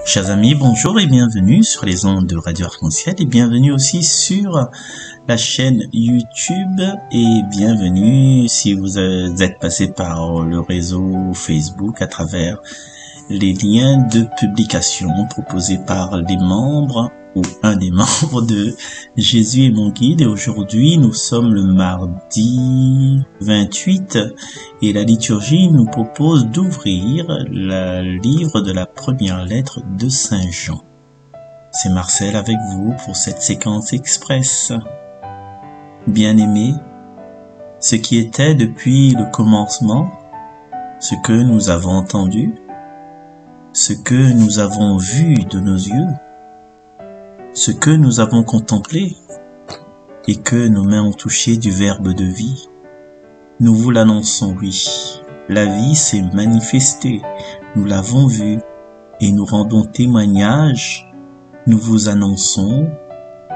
Chers amis, bonjour et bienvenue sur les ondes de Radio Arc-en-Ciel et bienvenue aussi sur la chaîne YouTube et bienvenue si vous êtes passé par le réseau Facebook à travers les liens de publication proposés par les membres ou un des membres de Jésus est mon guide. Et aujourd'hui, nous sommes le mardi 28 et la liturgie nous propose d'ouvrir le livre de la première lettre de Saint Jean. C'est Marcel avec vous pour cette séquence express. Bien-aimés, ce qui était depuis le commencement, ce que nous avons entendu, ce que nous avons vu de nos yeux, ce que nous avons contemplé et que nos mains ont touché du Verbe de vie, nous vous l'annonçons, oui. La vie s'est manifestée, nous l'avons vue et nous rendons témoignage, nous vous annonçons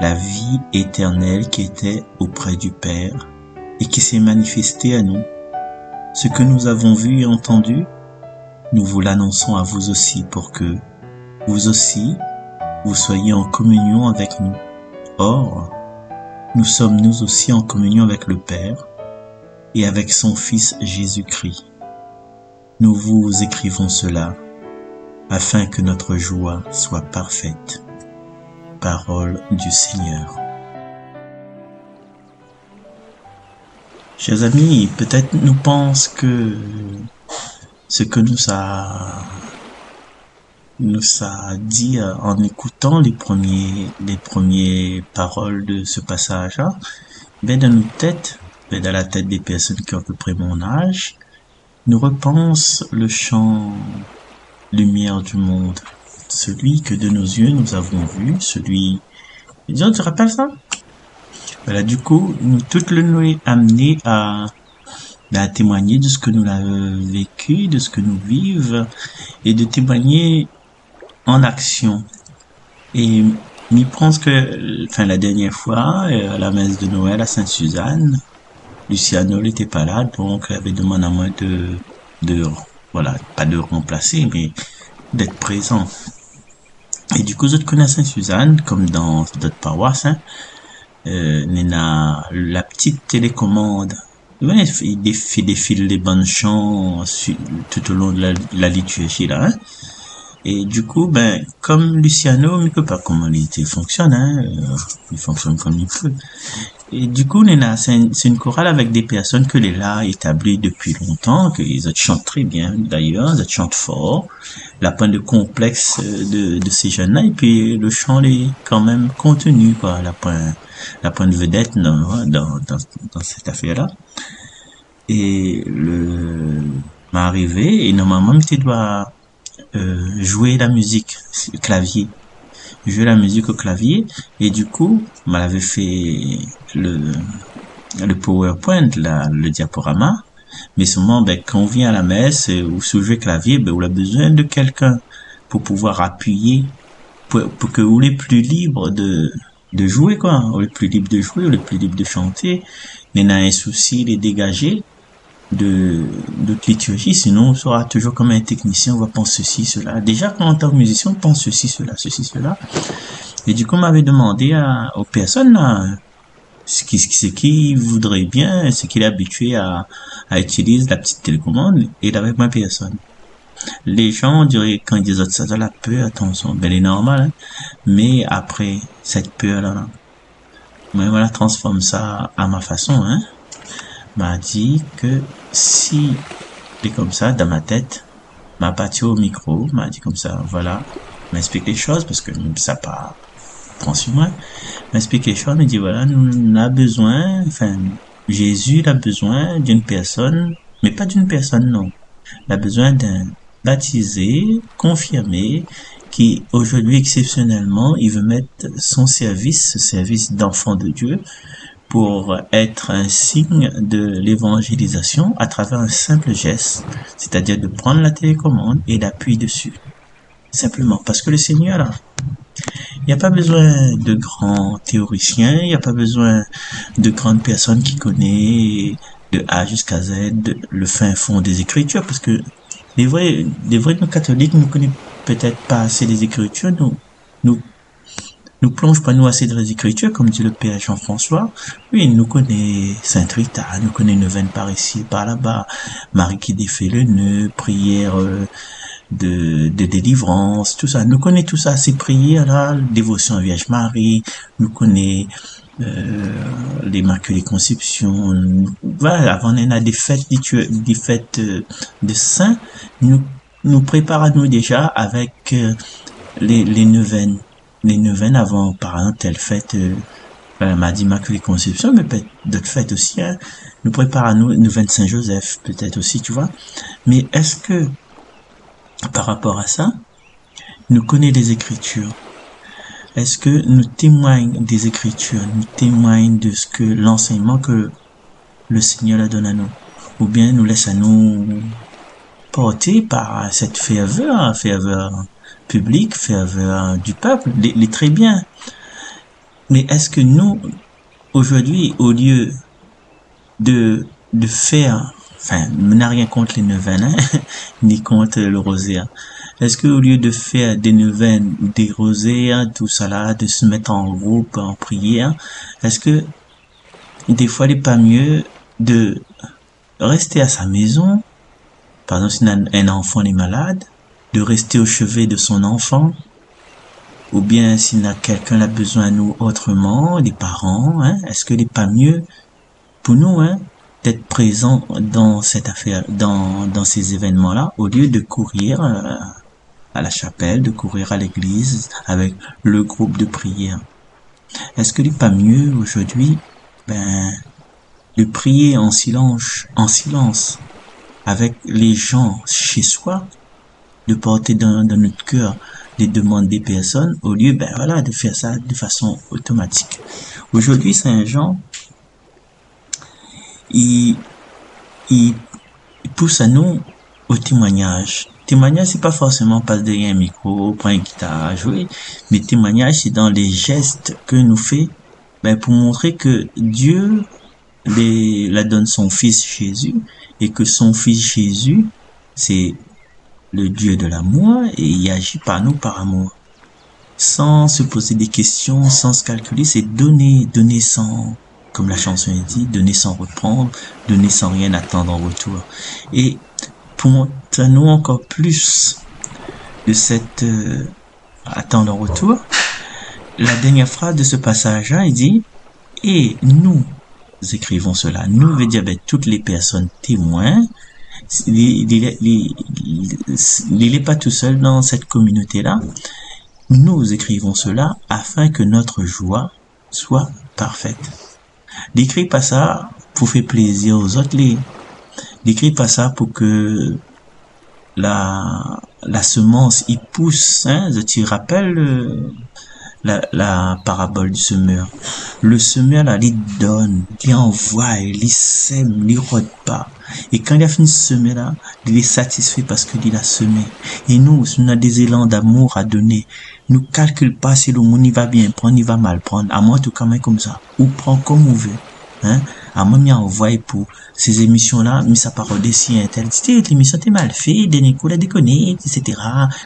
la vie éternelle qui était auprès du Père et qui s'est manifestée à nous. Ce que nous avons vu et entendu, nous vous l'annonçons à vous aussi pour que vous aussi, vous soyez en communion avec nous. Or, nous sommes nous aussi en communion avec le Père et avec son Fils Jésus-Christ. Nous vous écrivons cela afin que notre joie soit parfaite. Parole du Seigneur. Chers amis, peut-être nous pensons que ce que nous a dit en écoutant les premières paroles de ce passage-là, dans nos têtes, dans la tête des personnes qui ont à peu près mon âge, nous repense le chant Lumière du monde, celui que de nos yeux nous avons vu, celui... Disons, tu te rappelles ça? Voilà, du coup, nous toutes nous est amené à témoigner de ce que nous avons vécu, de ce que nous vivons, et de témoigner en action. Et je pense que, la dernière fois, à la messe de Noël à Sainte-Suzanne, Luciano n'était pas là, donc il avait demandé à moi voilà, pas de remplacer, mais d'être présent. Et du coup, je connais Sainte-Suzanne, comme dans d'autres paroisses, la petite télécommande. Il défile les bonnes chants tout au long de la liturgie, là, hein. Et du coup, comme Luciano, il peut pas comment il fonctionne, il fonctionne comme il peut. Et du coup, c'est une chorale avec des personnes que les là établies depuis longtemps, qu'ils chantent très bien, d'ailleurs, ils chantent fort. La point de complexe de ces jeunes-là, et puis le chant est quand même contenu, quoi, la point de vedette, dans cette affaire-là. Et m'est arrivé, et normalement, tu dois, jouer la musique, clavier. Jouer la musique au clavier, et du coup, m'avait fait le PowerPoint, le diaporama, mais seulement, quand on vient à la messe, ou sous jouer clavier, on a besoin de quelqu'un pour pouvoir appuyer, pour que vous êtes plus libre de jouer, quoi. Vous êtes plus libre de jouer, vous êtes plus libre de chanter. Mais on a un souci, les dégager de liturgie, sinon on sera toujours comme un technicien, on va penser ceci, cela. Déjà, quand en tant que musicien, on pense ceci, cela. Et du coup, on m'avait demandé aux personnes, là, ce qui voudrait bien, ce qu'il est habitué à utiliser la petite télécommande, et avec ma personne. Les gens, on dirait, quand ils disent ça, ça la peur, attention, elle est normale, hein. Mais après, cette peur-là, moi, voilà, transforme ça à ma façon, hein. M'a dit que si c'est comme ça dans ma tête, m'a parti au micro, m'a dit comme ça, voilà, m'explique les choses parce que ça pas prend sur moi, m'explique les choses, me dit voilà, nous a besoin, Jésus a besoin d'une personne, mais pas d'une personne, non, il a besoin d'un baptisé, confirmé, qui aujourd'hui exceptionnellement, il veut mettre son service, ce service d'enfant de Dieu, pour être un signe de l'évangélisation à travers un simple geste, c'est-à-dire de prendre la télécommande et d'appuyer dessus. Simplement, parce que le Seigneur, là, il n'y a pas besoin de grands théoriciens, il n'y a pas besoin de grandes personnes qui connaissent de A jusqu'à Z le fin fond des Écritures, parce que les vrais catholiques ne connaissent peut-être pas assez des Écritures, nous, nous plonge pas nous assez dans les Écritures, comme dit le Père Jean-François. Oui, nous connaît Sainte Rita, nous connaît Neuvaine par ici, par là-bas, Marie qui défait le nœud, prière de délivrance, tout ça. Nous connaît tout ça, ces prières-là, dévotion à Vierge Marie, nous connaît l'Immaculée Conception. Voilà, avant on a des fêtes, des fêtes de saints, nous préparons déjà avec les neuvaines. Les neuvaines avant, par exemple, telle fête, m'a dit Immaculée Conception, mais peut-être d'autres fêtes aussi, hein. Nous préparons nous, neuvaine Saint-Joseph, peut-être aussi, tu vois. Mais est-ce que, par rapport à ça, nous connaissons les Écritures? Est-ce que nous témoignons des Écritures, nous témoignons de ce que l'enseignement que le Seigneur a donné à nous? Ou bien nous laissons nous porter par cette ferveur publique, ferveur du peuple, les très bien. Mais est-ce que nous, aujourd'hui, au lieu de faire, enfin, on n'a rien contre les neuvaines, hein, ni contre le rosaire. Est-ce que au lieu de faire des neuvaines, des rosaires, tout ça là, de se mettre en groupe, en prière, est-ce que des fois il n'est pas mieux de rester à sa maison, par exemple si un enfant est malade, de rester au chevet de son enfant, ou bien s'il a quelqu'un qui a besoin de nous autrement, des parents, hein, est-ce que n'est pas mieux pour nous, hein, d'être présent dans cette affaire, dans ces événements-là, au lieu de courir à la chapelle, de courir à l'église avec le groupe de prière? Est-ce que n'est pas mieux aujourd'hui, de prier en silence, avec les gens chez soi, de porter dans notre cœur les demandes des personnes, au lieu, de faire ça de façon automatique. Aujourd'hui, Saint Jean, il pousse à nous au témoignage. Témoignage, c'est pas forcément passer derrière un micro, prendre une guitare à jouer, mais témoignage, c'est dans les gestes que nous fait, pour montrer que Dieu la donne son fils Jésus, et que son fils Jésus, c'est le Dieu de l'amour, et il agit par nous par amour. Sans se poser des questions, sans se calculer, c'est donner sans, comme la chanson dit, donner sans reprendre, donner sans rien attendre en retour. Et pour montrer nous encore plus de cette attendre en retour, la dernière phrase de ce passage-là, il dit, et nous écrivons cela. Nous veut dire toutes les personnes témoins. Il n'est pas tout seul dans cette communauté-là. Nous écrivons cela afin que notre joie soit parfaite. N'écris pas ça pour faire plaisir aux autres. N'écris pas ça pour que la semence y pousse. Hein? Tu rappelles la parabole du semeur. Le semeur là, il donne, il envoie, il sème, il rôde pas. Et quand il a fini de semer là, il est satisfait parce qu'il a semé. Et nous, si on a des élans d'amour à donner, nous calcule pas si le monde il va bien prendre, il va mal prendre. À moi, tout quand même comme ça. Ou prend comme on veut. Hein? À moi, m'y envoie pour ces émissions-là, mais ça parole des siens, tel, l'émission t'es mal fait, des coups la déconner, etc.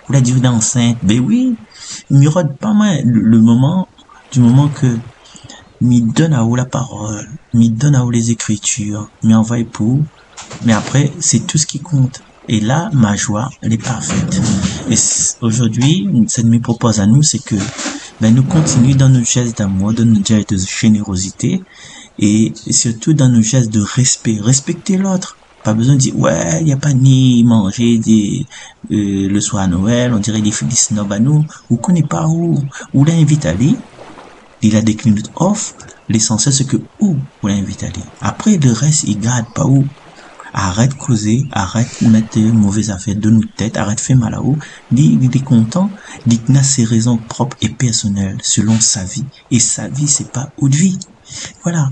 Ou la durée d'enceinte. Ben oui. Il rôde pas mal du moment que m'y donne à vous la parole, m'y donne à vous les écritures, m'y envoie pour, mais après, c'est tout ce qui compte. Et là, ma joie, elle est parfaite. Et aujourd'hui, ce que me propose à nous, c'est que, nous continuons dans nos gestes d'amour, dans nos gestes de générosité, et surtout dans nos gestes de respect, respecter l'autre. Pas besoin de dire, ouais, il n'y a pas ni manger le soir à Noël, on dirait des snobs à nous, ou qu'on n'est pas où l'invite à aller, il a des cliniques off, l'essentiel c'est que où l'invite à aller. Après, le reste, il garde pas où. Arrête de causer, arrête de mettre mauvaises affaires de nos têtes, arrête de faire mal à où. Il est content, il a ses raisons propres et personnelles, selon sa vie. Et sa vie, c'est pas autre vie. Voilà.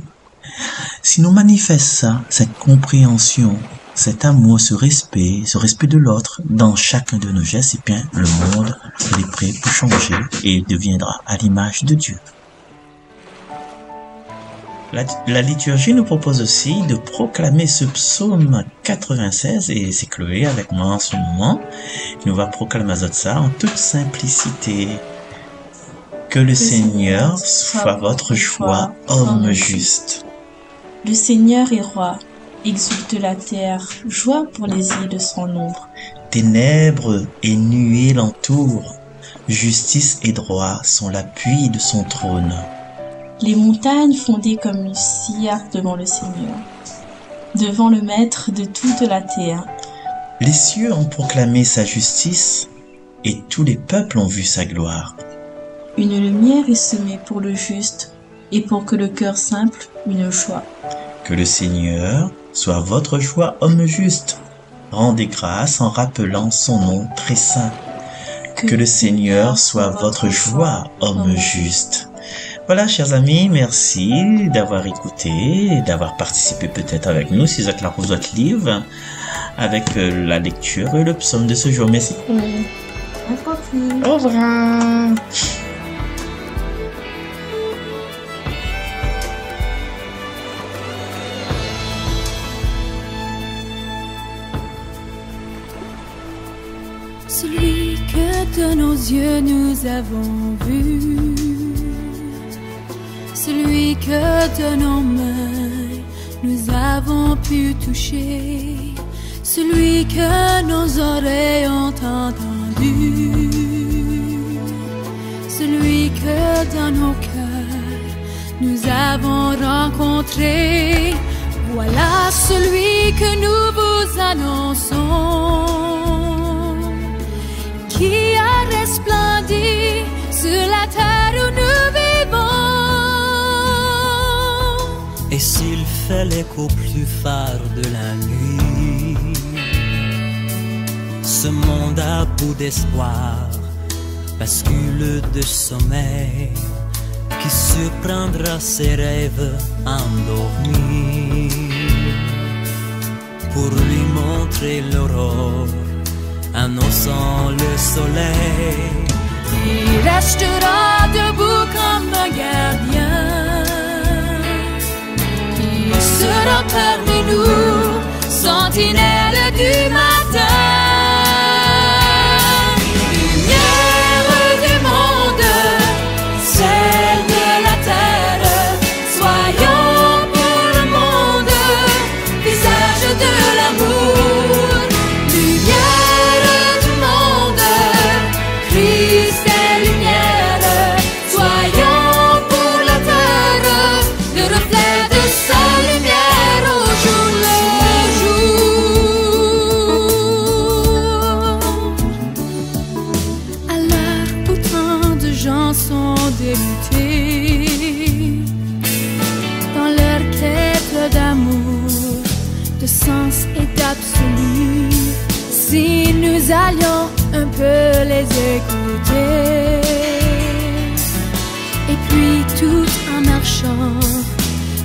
Si nous manifestons ça, cette compréhension, cet amour, ce respect de l'autre dans chacun de nos gestes, et bien le monde est prêt pour changer et deviendra à l'image de Dieu. La liturgie nous propose aussi de proclamer ce psaume 96, et c'est Chloé avec moi en ce moment. Nous va proclamer ça en toute simplicité. Que le Seigneur soit votre joie, homme juste. Le Seigneur est roi, exulte la terre, joie pour les îles de son ombre. Ténèbres et nuées l'entourent, justice et droit sont l'appui de son trône. Les montagnes fondées comme une cire devant le Seigneur, devant le Maître de toute la terre. Les cieux ont proclamé sa justice, et tous les peuples ont vu sa gloire. Une lumière est semée pour le juste, et pour que le cœur simple, une joie. Que le Seigneur soit votre joie, homme juste. Rendez grâce en rappelant son nom très saint. Que le Seigneur soit votre joie, homme juste. Voilà, chers amis, merci d'avoir écouté, d'avoir participé peut-être avec nous, si vous êtes là pour votre livre, avec la lecture et le psaume de ce jour. Merci. Oui. Au revoir. Celui que de nos yeux nous avons vu, celui que de nos mains nous avons pu toucher, celui que nos oreilles ont entendu, celui que dans nos cœurs nous avons rencontré. Voilà celui que nous vous annonçons, qui a resplendi sur la terre où nous vivons. Et s'il fait l'écho plus phare de la nuit, ce monde à bout d'espoir bascule de sommeil, qui surprendra ses rêves endormis, pour lui montrer l'aurore annonçant le soleil. Il restera debout comme un gardien, il sera parmi nous, sentinelle du matin. Lumière du monde, celle de la terre, soyons pour le monde, visage de l'amour. Lumière du monde, Christ est lumière, soyons pour la terre, le reflet de sa lumière au jour le jour. À l'heure où tant de gens sont débutés dans leur quête d'amour, de sens et d'absolu, si nous allions un peu les écouter, et puis tout en marchant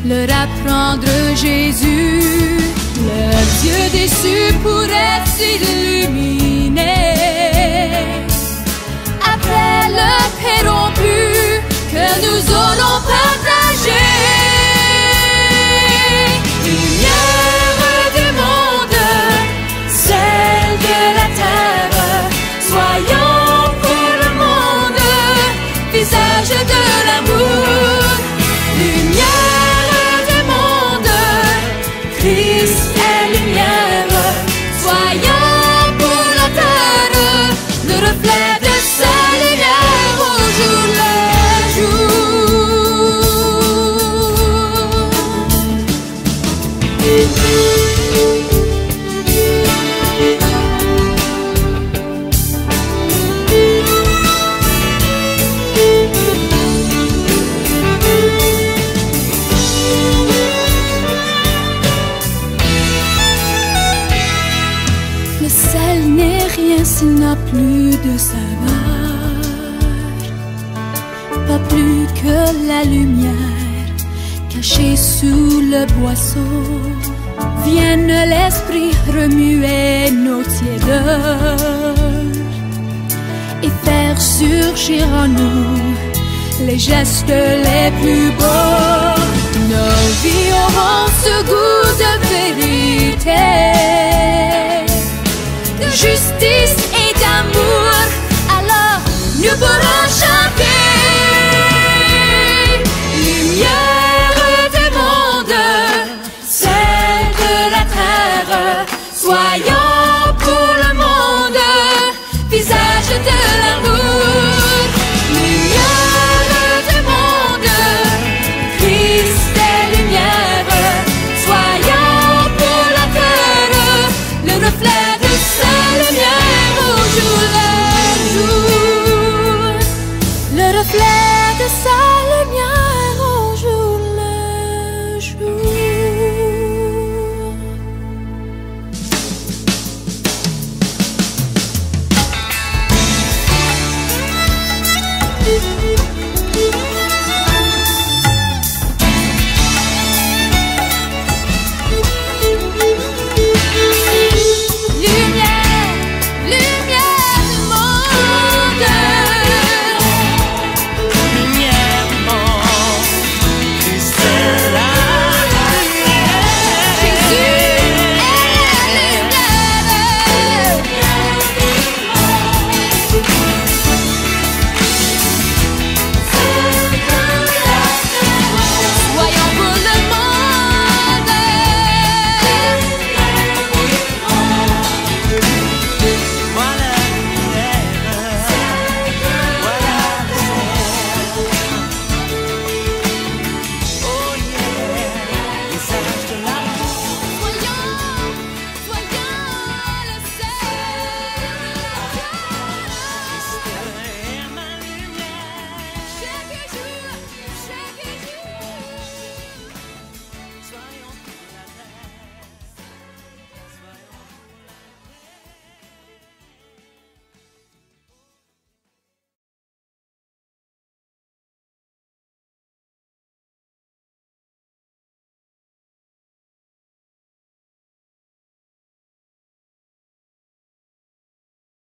leur apprendre Jésus, leurs yeux déçus pourraient s'illuminer. Après le paix rompu que nous aurons partagé, lumière du monde, celle de la terre, soyons pour le monde, visage de l'amour. Lumière du monde, Christ est lumière, soyons pour la terre, le reflet de sa lumière au jour le jour. Le sel n'est rien s'il n'a plus de saveur, pas plus que la lumière cachée sous le boisseau. Vienne l'esprit remuer nos tiédeurs et faire surgir en nous les gestes les plus beaux. nos vies auront